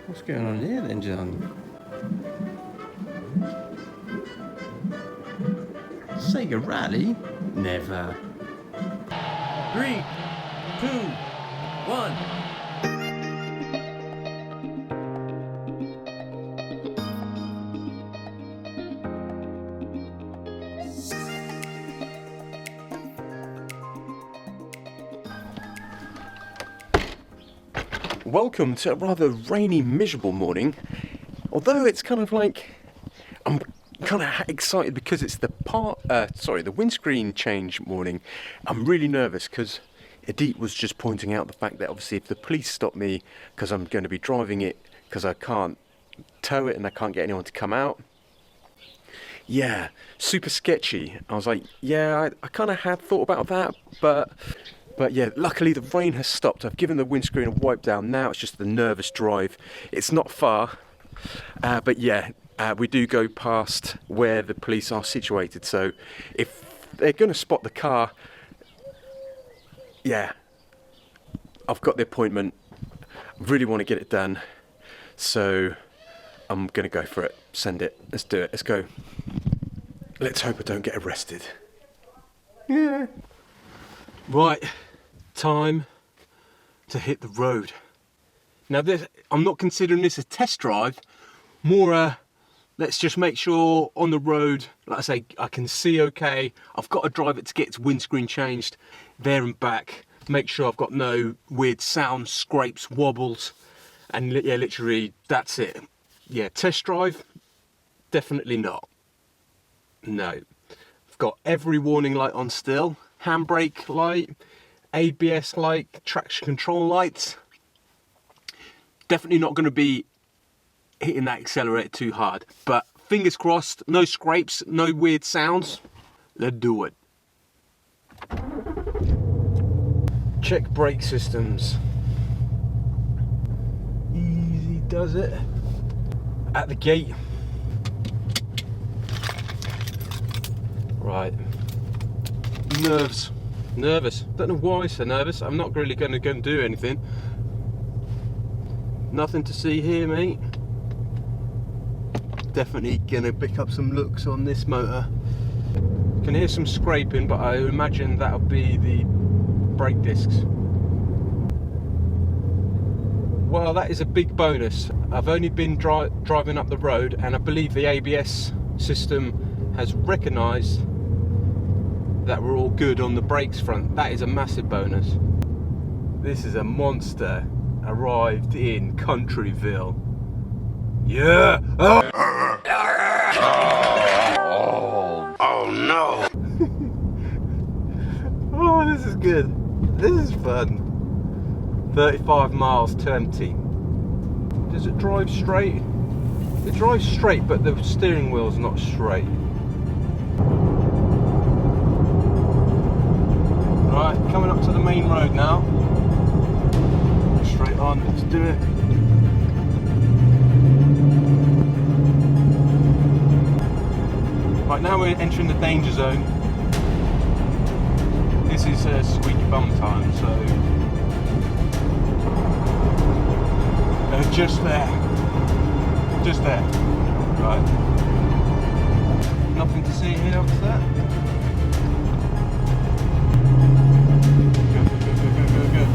What's going on here then, John? Sega Rally? Never. 3, 2, 1. Welcome to a rather rainy, miserable morning. Although it's kind of like, I'm kind of excited because it's the windscreen change morning. I'm really nervous because Edith was just pointing out the fact that obviously if the police stop me because I'm going to be driving it because I can't tow it and I can't get anyone to come out. Yeah, super sketchy. I was like, yeah, I kind of had thought about that, but yeah, luckily the rain has stopped. I've given the windscreen a wipe down. Now it's just the nervous drive. It's not far, but yeah, we do go past where the police are situated. So if they're going to spot the car, yeah, I've got the appointment. I really want to get it done. So I'm going to go for it. Send it. Let's do it. Let's go. Let's hope I don't get arrested. Yeah. Right. Time to hit the road. Now I'm not considering this a test drive, more let's just make sure on the road, like I say, I can see okay. I've got to drive it to get its windscreen changed there and back, make sure I've got no weird sounds, scrapes, wobbles, and yeah, literally that's it. Yeah, test drive, definitely not. No. I've got every warning light on still, handbrake light, ABS light, traction control lights. Definitely not going to be hitting that accelerator too hard, but fingers crossed, no scrapes, no weird sounds. Let's do it. Check brake systems. Easy does it. At the gate. Right. Nervous. Don't know why I'm so nervous. I'm not really going to go and do anything. Nothing to see here, mate. Definitely going to pick up some looks on this motor. Can hear some scraping, but I imagine that'll be the brake discs. Well, that is a big bonus. I've only been driving up the road, and I believe the ABS system has recognised that we're all good on the brakes front. That is a massive bonus. This is a monster. Arrived in Countryville. Yeah! Oh no! Oh, this is good. This is fun. 35 miles to empty. Does it drive straight? It drives straight, but the steering wheel's not straight. Right, coming up to the main road now. Straight on, let's do it. Right, now we're entering the danger zone. This is squeaky bum time, so just there. Just there. Right. Nothing to see here after that. Good.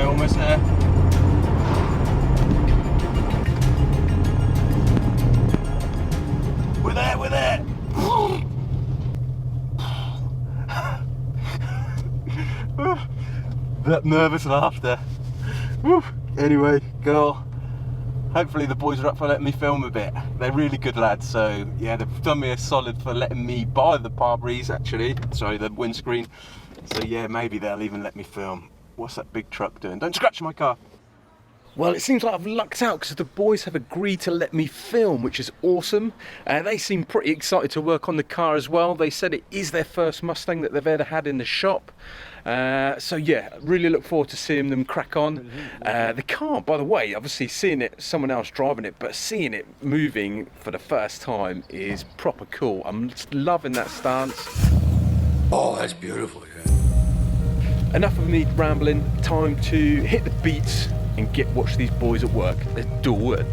Almost there. We're there. That nervous laughter. Anyway, girl, hopefully the boys are up for letting me film a bit. They're really good lads, so yeah, they've done me a solid for letting me buy the Parbriz, the windscreen. So yeah, maybe they'll even let me film. What's that big truck doing? Don't scratch my car. Well, it seems like I've lucked out because the boys have agreed to let me film, which is awesome. They seem pretty excited to work on the car as well. They said it is their first Mustang that they've ever had in the shop. So yeah, really look forward to seeing them crack on. The car, by the way, obviously seeing it, someone else driving it, but seeing it moving for the first time is proper cool. I'm just loving that stance. Oh, that's beautiful, yeah. Enough of me rambling, time to hit the beats, and watch these boys at work. Let's do it.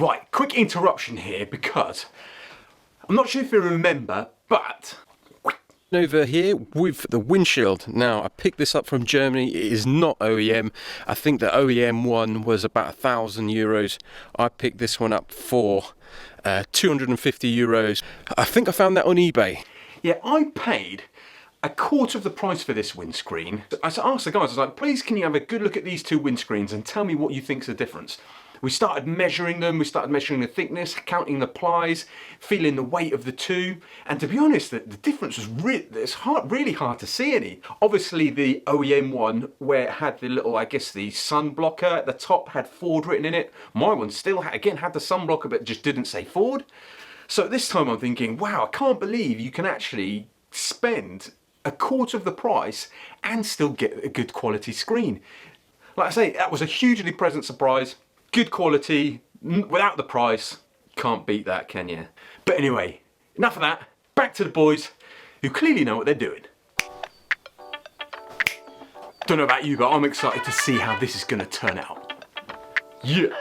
Right, quick interruption here because I'm not sure if you remember, but over here with the windshield. Now, I picked this up from Germany. It is not OEM. I think the OEM one was about €1,000. I picked this one up for €250. I think I found that on eBay. Yeah, I paid a quarter of the price for this windscreen. I asked the guys, I was like, please can you have a good look at these two windscreens and tell me what you think's the difference. We started measuring them, we started measuring the thickness, counting the plies, feeling the weight of the two, and to be honest, the difference was really hard to see any. Obviously the OEM one, where it had the little, I guess the sun blocker at the top, had Ford written in it. My one still, again, had the sun blocker, but just didn't say Ford. So this time I'm thinking, wow, I can't believe you can actually spend a quarter of the price and still get a good quality screen. Like I say, that was a hugely pleasant surprise. Good quality, without the price. Can't beat that, can you? But anyway, enough of that. Back to the boys, who clearly know what they're doing. Don't know about you, but I'm excited to see how this is going to turn out. Yeah.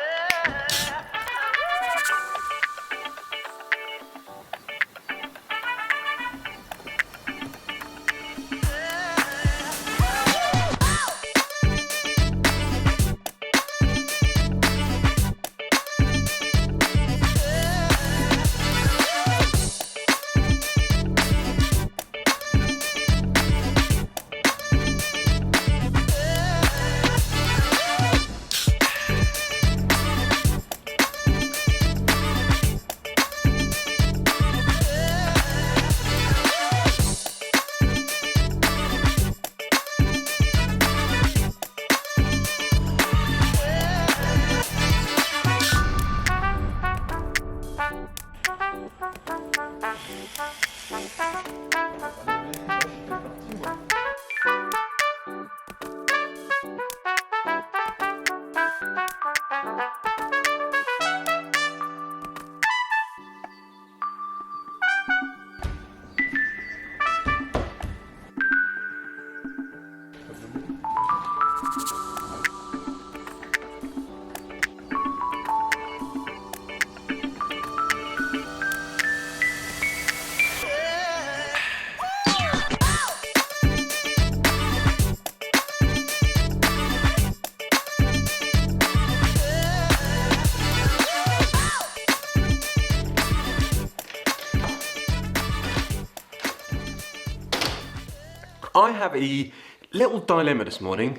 I have a little dilemma this morning,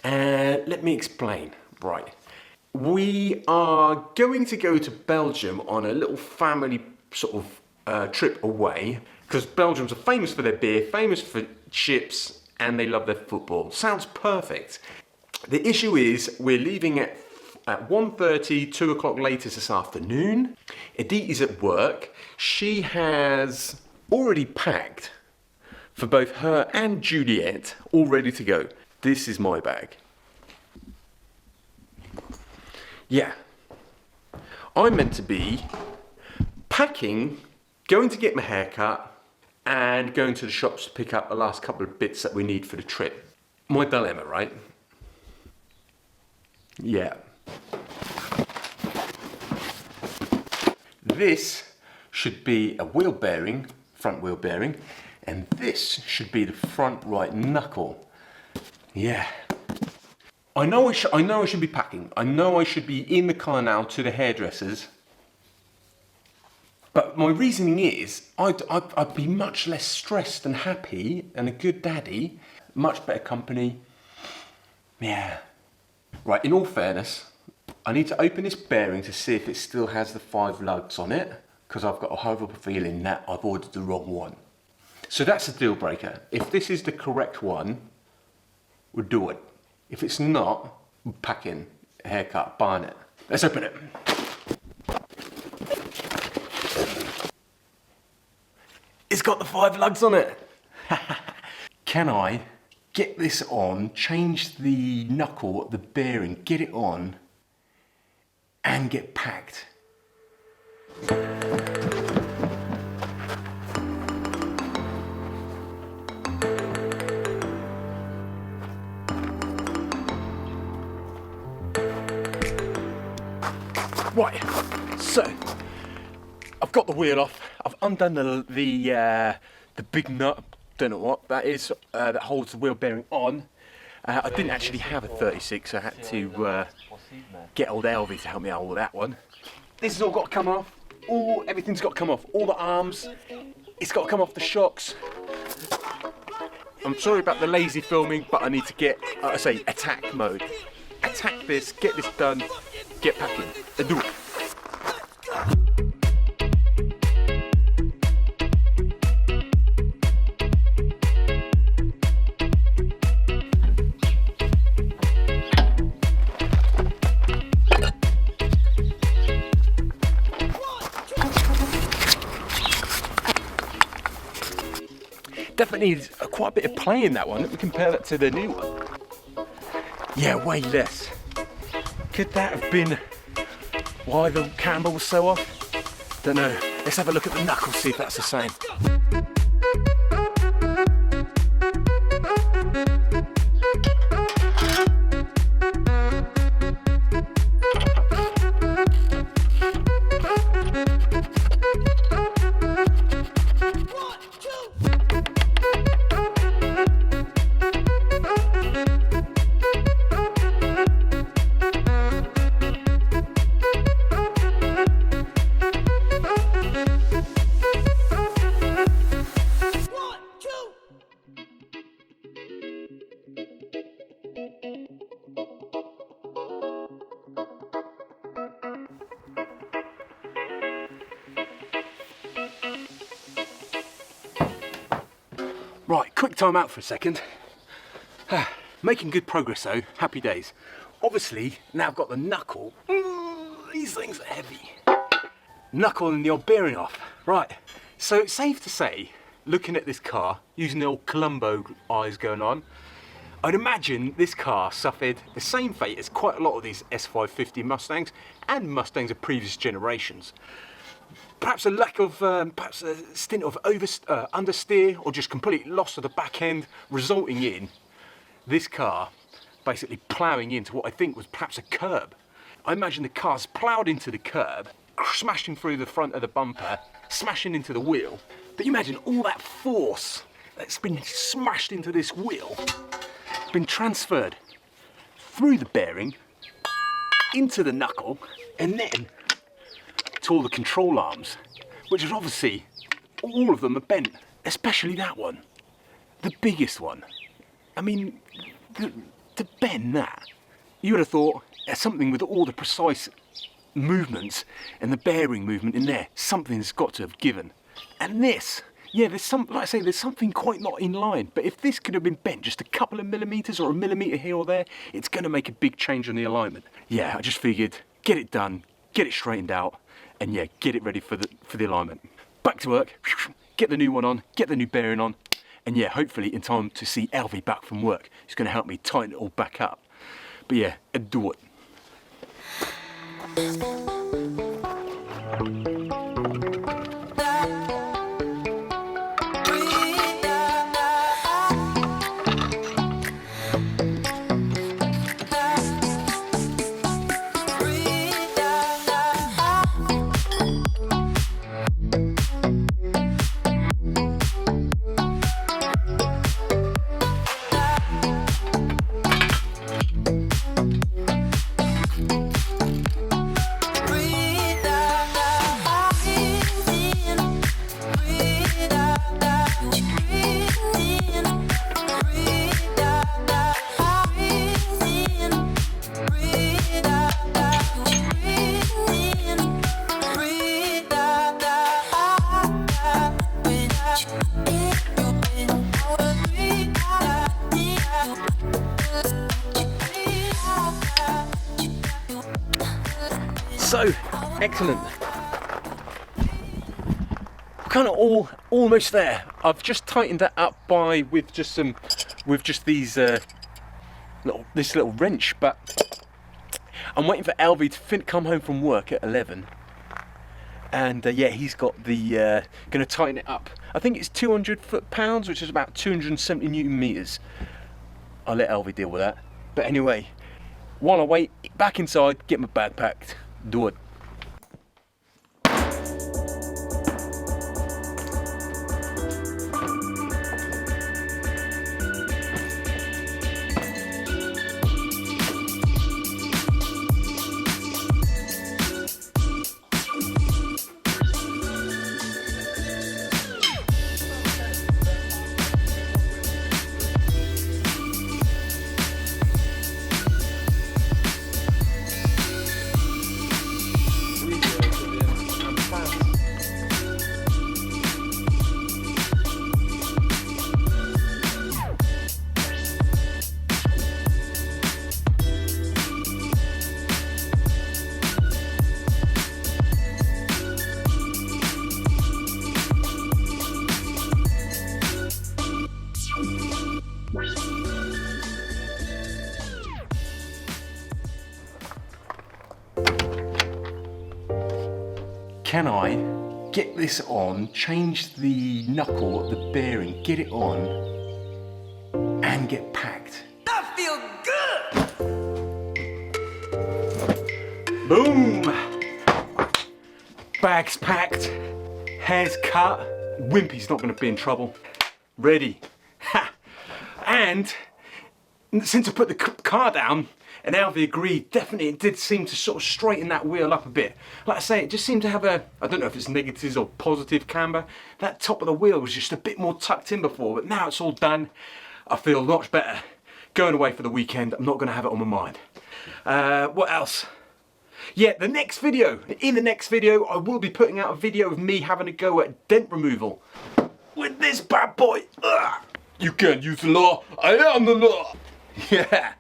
and let me explain. Right, we are going to go to Belgium on a little family sort of trip away, because Belgians are famous for their beer, famous for chips, and they love their football. Sounds perfect. The issue is we're leaving at 1:30, 2 o'clock latest this afternoon. Edith is at work. She has already packed for both her and Juliet, all ready to go. This is my bag. Yeah, I'm meant to be packing, going to get my hair cut, and going to the shops to pick up the last couple of bits that we need for the trip. My dilemma, right? Yeah. This should be a wheel bearing, front wheel bearing, and this should be the front right knuckle. Yeah. I know I should be packing. I know I should be in the car now to the hairdressers. But my reasoning is, I'd be much less stressed and happy and a good daddy, much better company. Yeah. Right, in all fairness, I need to open this bearing to see if it still has the 5 lugs on it, because I've got a horrible feeling that I've ordered the wrong one. So that's a deal breaker. If this is the correct one, we'll do it. If it's not, we're packing, a haircut, buying it. Let's open it. It's got the 5 lugs on it. Can I get this on, change the knuckle, the bearing, get it on, and get packed? Right, so I've got the wheel off. I've undone the big nut. Don't know what that is. That holds the wheel bearing on. I didn't actually have a 36, so I had to get old Elvie to help me out with that one. This has all got to come off. Everything's got to come off. All the arms. It's got to come off the shocks. I'm sorry about the lazy filming, but I need to get, attack mode. Attack this, get this done, get packing, and do it. Definitely needs quite a bit of play in that one. Let me compare that to the new one. Yeah, way less. Could that have been why the camber was so off? Don't know. Let's have a look at the knuckles, see if that's the same. Right, quick time out for a second. Making good progress though, happy days. Obviously, now I've got the knuckle. These things are heavy. Knuckle and the old bearing off. Right, so it's safe to say, looking at this car, using the old Columbo eyes going on, I'd imagine this car suffered the same fate as quite a lot of these S550 Mustangs and Mustangs of previous generations. Perhaps a lack of, perhaps a stint of understeer or just complete loss of the back end, resulting in this car basically ploughing into what I think was perhaps a curb. I imagine the car's ploughed into the curb, smashing through the front of the bumper, smashing into the wheel. But you imagine all that force that's been smashed into this wheel, been transferred through the bearing, into the knuckle, and then to all the control arms, which is obviously, all of them are bent, especially that one, the biggest one. I mean, to bend that, you would have thought something with all the precise movements and the bearing movement in there, something's got to have given. And this, yeah, there's some, like I say, there's something quite not in line, but if this could have been bent just a couple of millimeters or a millimeter here or there, it's going to make a big change on the alignment. Yeah, I just figured, get it done, get it straightened out, and yeah, get it ready for the alignment. Back to work, get the new one on, get the new bearing on, and yeah, hopefully in time to see Elvie back from work. He's going to help me tighten it all back up. But yeah, do it. So, excellent. Kind of almost there. I've just tightened that up with just these this little wrench, but I'm waiting for Alvy to come home from work at 11, and yeah, he's got the going to tighten it up. I think it's 200 foot-pounds, which is about 270 Newton meters. I'll let Alvy deal with that. But anyway, while I wait, back inside, get my bag packed. Do it. Can I get this on, change the knuckle of the bearing, get it on, and get packed? I feel good! Boom! Bags packed, hair's cut, Wimpy's not going to be in trouble. Ready. Ha! And since I put the car down, and Alvy agreed, definitely it did seem to sort of straighten that wheel up a bit. Like I say, it just seemed to have I don't know if it's negatives or positive camber. That top of the wheel was just a bit more tucked in before, but now it's all done. I feel much better. Going away for the weekend, I'm not going to have it on my mind. What else? Yeah, in the next video, I will be putting out a video of me having a go at dent removal with this bad boy. Ugh. You can't use the law, I am the law. Yeah.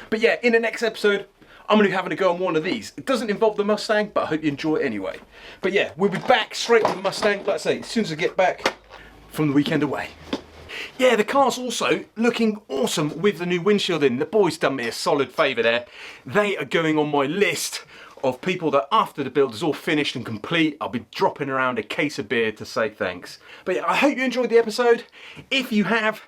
But yeah, in the next episode, I'm going to be having a go on one of these. It doesn't involve the Mustang, but I hope you enjoy it anyway. But yeah, we'll be back straight to the Mustang, like I say, as soon as I get back from the weekend away. Yeah, the car's also looking awesome with the new windshield in. The boys done me a solid favour there. They are going on my list of people that after the build is all finished and complete, I'll be dropping around a case of beer to say thanks. But yeah, I hope you enjoyed the episode. If you have,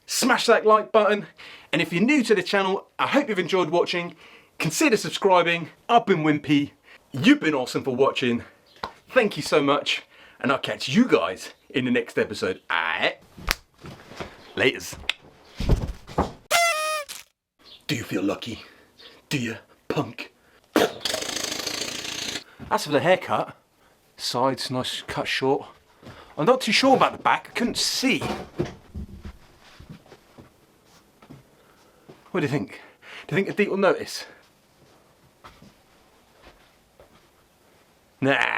smash that like button. And if you're new to the channel, I hope you've enjoyed watching. Consider subscribing. I've been Wimpy. You've been awesome for watching. Thank you so much. And I'll catch you guys in the next episode. Alright. Laters. Do you feel lucky? Do you, punk? As for the haircut, sides nice cut short. I'm not too sure about the back. I couldn't see. What do you think? Do you think Adit will notice? Nah.